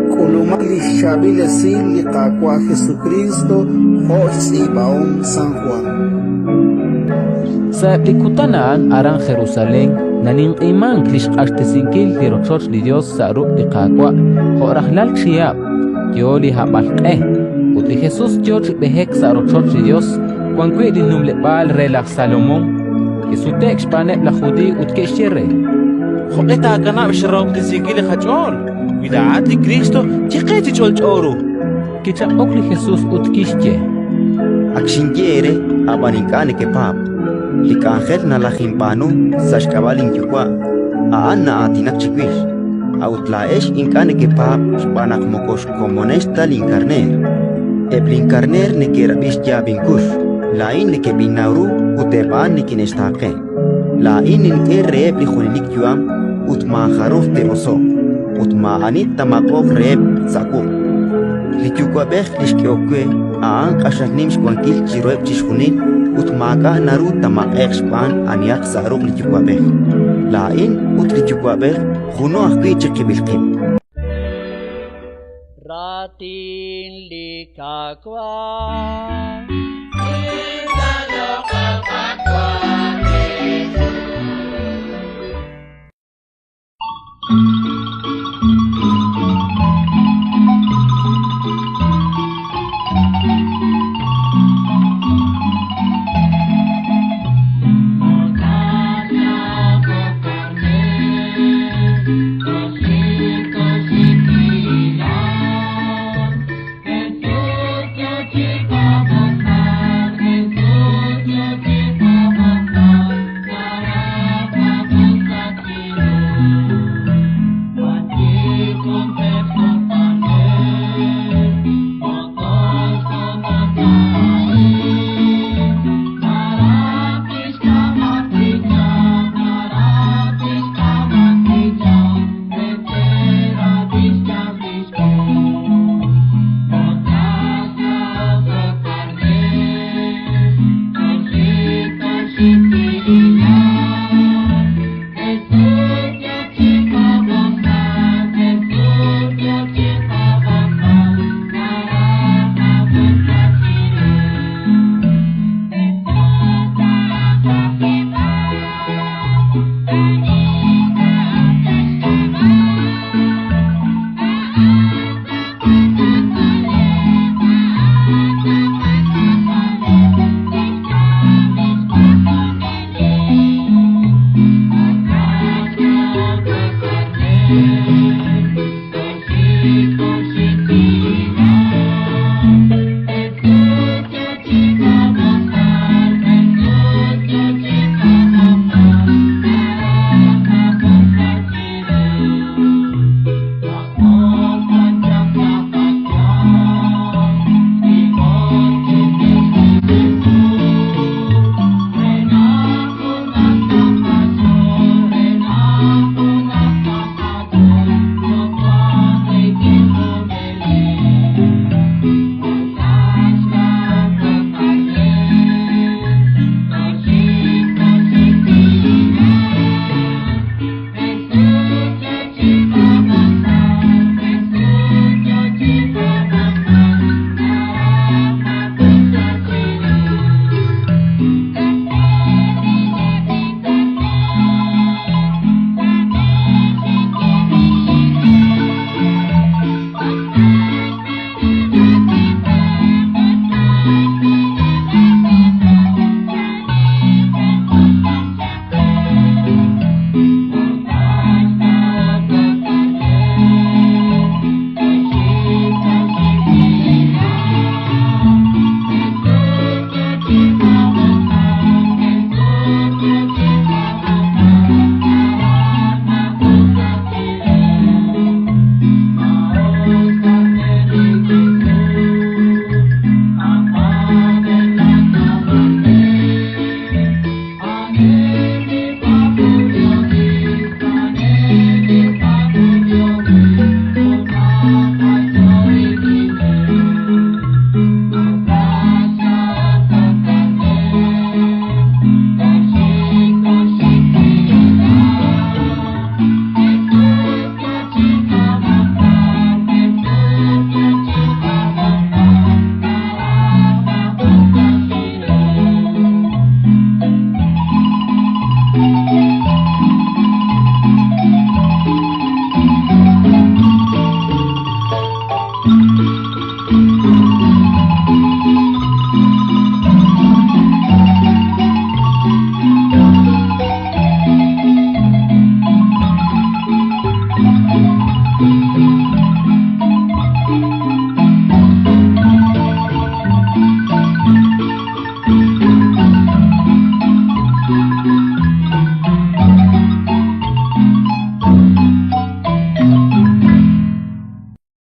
Kulumali Shabile Sin Liqaqua Jesucristo, José Baum San Juan. Sa Ikutanaan arang Jerusalén, naning imang klishqashtesinkil lirochoch li Dios sa rup liqaqua, jorajlal xiab, yoli habalqeh, utli Jesús yoch behek sa rochoch li Dios, cuanque di numlepal relaj Salomón, que su tex panep la judí utkeshire. Joqeta kana bishraw tesinkil khachol. Widaat li Cristo chiqeti cholchoro. Kicha okli Jesús utkishche. Akshinjere abaninkane ke pap. Likangel na lahimpano sa shkabalin yukwa. Aan na atinak chikwish. Autlaesh inkane ke pap spanak mokos komonesta linkarner. Eblinkarner ne ke rabish jabinkush. Lain ne ke binauru utebaan ne kinestake. Lain in erre ebli kholinik yuam utmaharof teroso. Utma anit tamakov rep saku. Lichukwabech lishkiokwe aan kasharnims kwankil chiroep chishkunil utmaka naru tamakek span aniak saruk lichukwabech. Lain ut lichukwabech huno akwi chikibilkib. Ratin likakwa